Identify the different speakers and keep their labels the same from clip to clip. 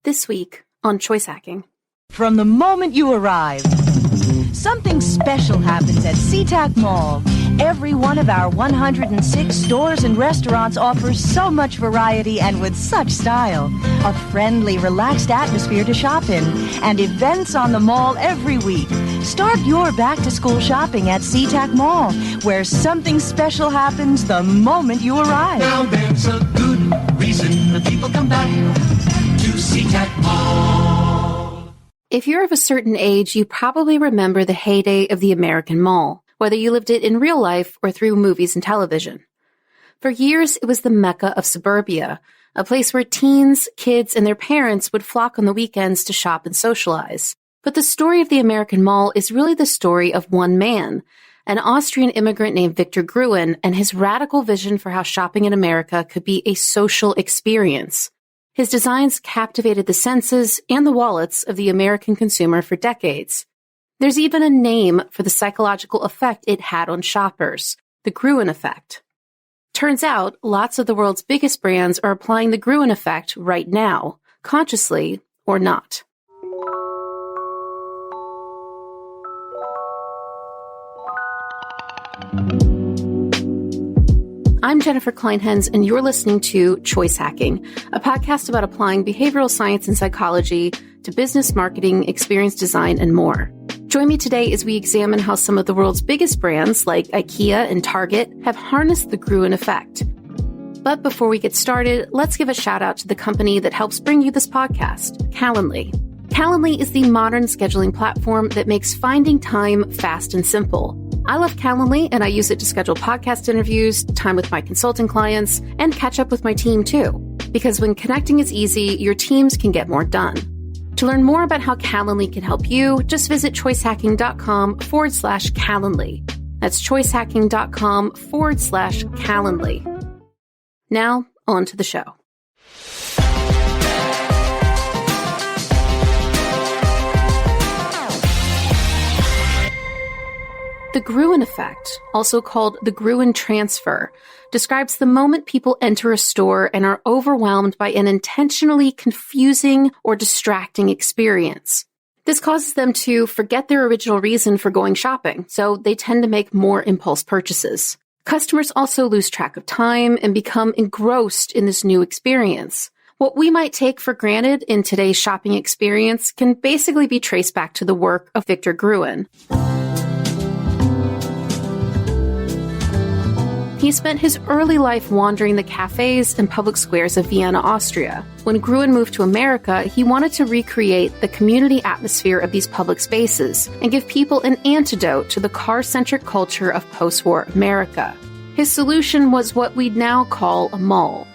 Speaker 1: This week on Choice Hacking.
Speaker 2: From the moment you arrive, something special happens at SeaTac Mall. Every one of our 106 stores and restaurants offers so much variety and with such style. A friendly, relaxed atmosphere to shop in, and events on the mall every week. Start your back-to-school shopping at SeaTac Mall, where something special happens the moment you arrive.
Speaker 3: Now there's a good reason that people come back to SeaTac Mall.
Speaker 1: If you're of a certain age, you probably remember the heyday of the American Mall, whether you lived it in real life or through movies and television. For years, it was the mecca of suburbia, a place where teens, kids, and their parents would flock on the weekends to shop and socialize. But the story of the American Mall is really the story of one man, an Austrian immigrant named Victor Gruen, and his radical vision for how shopping in America could be a social experience. His designs captivated the senses and the wallets of the American consumer for decades. There's even a name for the psychological effect it had on shoppers, the Gruen Effect. Turns out, lots of the world's biggest brands are applying the Gruen Effect right now, consciously or not. I'm Jennifer Clinehens, and you're listening to Choice Hacking, a podcast about applying behavioral science and psychology to business, marketing, experience design, and more. Join me today as we examine how some of the world's biggest brands, like IKEA and Target, have harnessed the Gruen Effect. But before we get started, let's give a shout out to the company that helps bring you this podcast, Calendly. Calendly is the modern scheduling platform that makes finding time fast and simple. I love Calendly, and I use it to schedule podcast interviews, time with my consulting clients, and catch up with my team too. Because when connecting is easy, your teams can get more done. To learn more about how Calendly can help you, just visit choicehacking.com/Calendly. That's choicehacking.com/Calendly. Now, on to the show. The Gruen Effect, also called the Gruen Transfer, describes the moment people enter a store and are overwhelmed by an intentionally confusing or distracting experience. This causes them to forget their original reason for going shopping, so they tend to make more impulse purchases. Customers also lose track of time and become engrossed in this new experience. What we might take for granted in today's shopping experience can basically be traced back to the work of Victor Gruen. He spent his early life wandering the cafes and public squares of Vienna, Austria. When Gruen moved to America, he wanted to recreate the community atmosphere of these public spaces and give people an antidote to the car-centric culture of post-war America. His solution was what we'd now call a mall.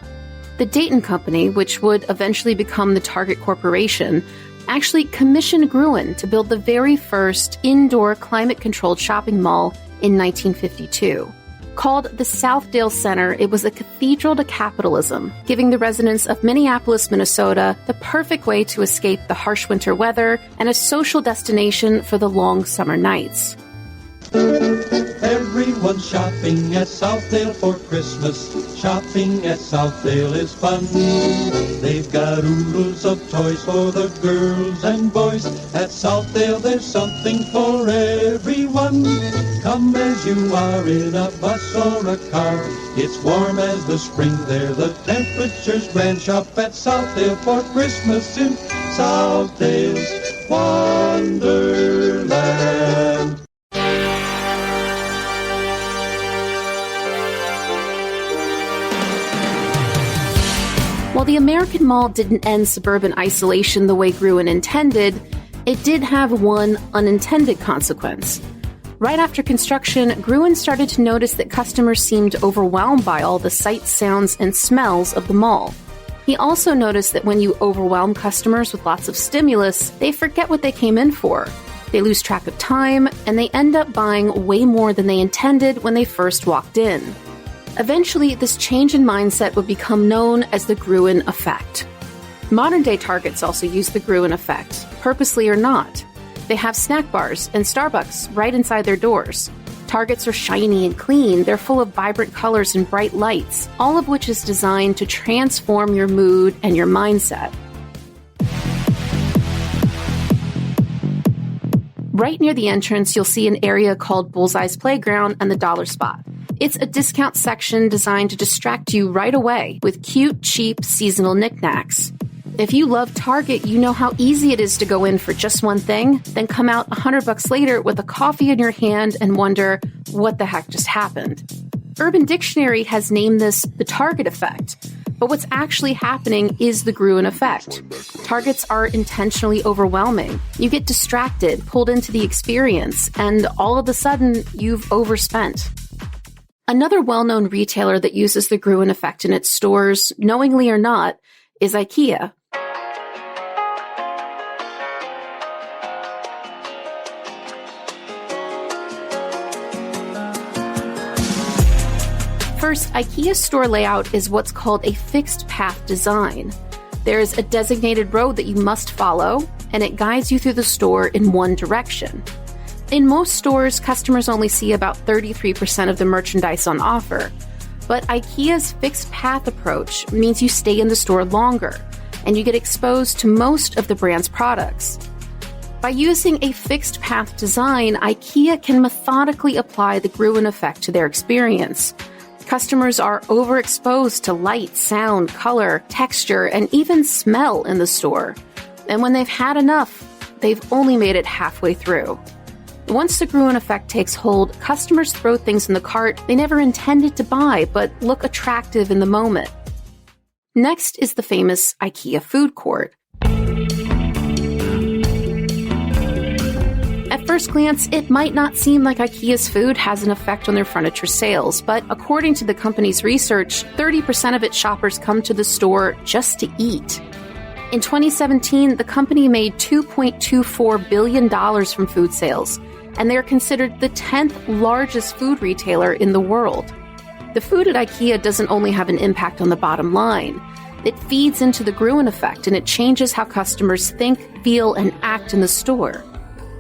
Speaker 1: The Dayton Company, which would eventually become the Target Corporation, actually commissioned Gruen to build the very first indoor climate-controlled shopping mall in 1952. Called the Southdale Center, it was a cathedral to capitalism, giving the residents of Minneapolis, Minnesota, the perfect way to escape the harsh winter weather and a social destination for the long summer nights.
Speaker 4: Everyone's shopping at Southdale for Christmas. Shopping at Southdale is fun. They've got oodles of toys for the girls and boys. At Southdale there's something for everyone. Come as you are in a bus or a car. It's warm as the spring there. The temperature's grand. Shop at Southdale for Christmas in Southdale's Wonderland.
Speaker 1: While the American Mall didn't end suburban isolation the way Gruen intended, it did have one unintended consequence. Right after construction, Gruen started to notice that customers seemed overwhelmed by all the sights, sounds, and smells of the mall. He also noticed that when you overwhelm customers with lots of stimulus, they forget what they came in for. They lose track of time, and they end up buying way more than they intended when they first walked in. Eventually, this change in mindset would become known as the Gruen Effect. Modern-day Targets also use the Gruen Effect, purposely or not. They have snack bars and Starbucks right inside their doors. Targets are shiny and clean. They're full of vibrant colors and bright lights, all of which is designed to transform your mood and your mindset. Right near the entrance, you'll see an area called Bullseye's Playground and the Dollar Spot. It's a discount section designed to distract you right away with cute, cheap, seasonal knickknacks. If you love Target, you know how easy it is to go in for just one thing, then come out $100 later with a coffee in your hand and wonder, what the heck just happened? Urban Dictionary has named this the Target Effect. But what's actually happening is the Gruen Effect. Targets are intentionally overwhelming. You get distracted, pulled into the experience, and all of a sudden, you've overspent. Another well-known retailer that uses the Gruen Effect in its stores, knowingly or not, is IKEA. First, IKEA's store layout is what's called a fixed path design. There's a designated road that you must follow, and it guides you through the store in one direction. In most stores, customers only see about 33% of the merchandise on offer. But IKEA's fixed path approach means you stay in the store longer, and you get exposed to most of the brand's products. By using a fixed path design, IKEA can methodically apply the Gruen Effect to their experience. Customers are overexposed to light, sound, color, texture, and even smell in the store. And when they've had enough, they've only made it halfway through. Once the Gruen Effect takes hold, customers throw things in the cart they never intended to buy but look attractive in the moment. Next is the famous IKEA food court. At first glance, it might not seem like IKEA's food has an effect on their furniture sales, but according to the company's research, 30% of its shoppers come to the store just to eat. In 2017, the company made $2.24 billion from food sales, and they are considered the 10th largest food retailer in the world. The food at IKEA doesn't only have an impact on the bottom line. It feeds into the Gruen Effect, and it changes how customers think, feel, and act in the store.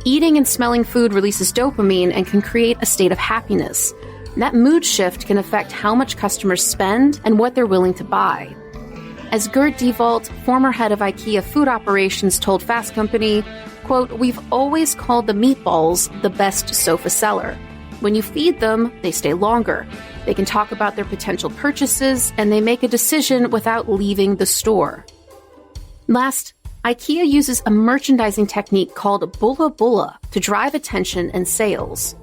Speaker 1: Eating and smelling food releases dopamine and can create a state of happiness. That mood shift can affect how much customers spend and what they're willing to buy. As Gert Devalt, former head of IKEA food operations, told Fast Company, quote, "We've always called the meatballs the best sofa seller. When you feed them, they stay longer. They can talk about their potential purchases, and they make a decision without leaving the store." Last, IKEA uses a merchandising technique called Bulla Bulla to drive attention and sales.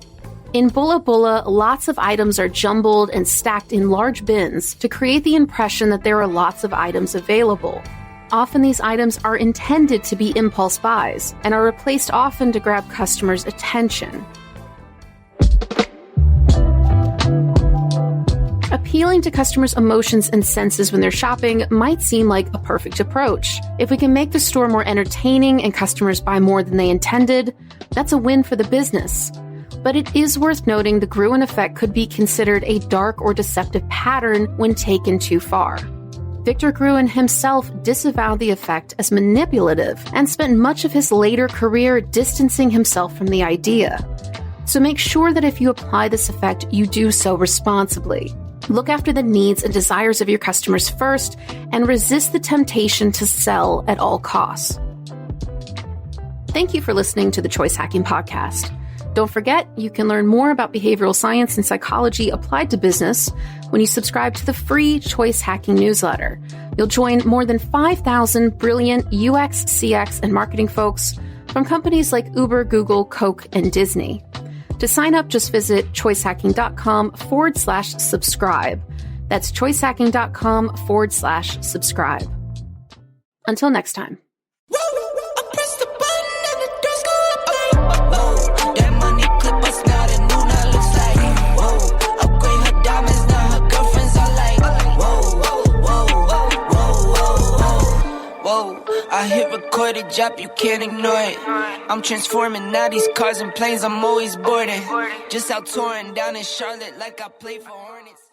Speaker 1: In Bulla Bulla, lots of items are jumbled and stacked in large bins to create the impression that there are lots of items available. Often these items are intended to be impulse buys and are replaced often to grab customers' attention. Appealing to customers' emotions and senses when they're shopping might seem like a perfect approach. If we can make the store more entertaining and customers buy more than they intended, that's a win for the business. But it is worth noting the Gruen Effect could be considered a dark or deceptive pattern when taken too far. Victor Gruen himself disavowed the effect as manipulative and spent much of his later career distancing himself from the idea. So make sure that if you apply this effect, you do so responsibly. Look after the needs and desires of your customers first and resist the temptation to sell at all costs. Thank you for listening to the Choice Hacking Podcast. Don't forget, you can learn more about behavioral science and psychology applied to business when you subscribe to the free Choice Hacking newsletter. You'll join more than 5,000 brilliant UX, CX, and marketing folks from companies like Uber, Google, Coke, and Disney. To sign up, just visit choicehacking.com/subscribe. That's choicehacking.com/subscribe. Until next time.
Speaker 5: I hit recorded, drop, you can't ignore it. I'm transforming now these cars and planes, I'm always boarding. Just out touring down in Charlotte like I play for Hornets.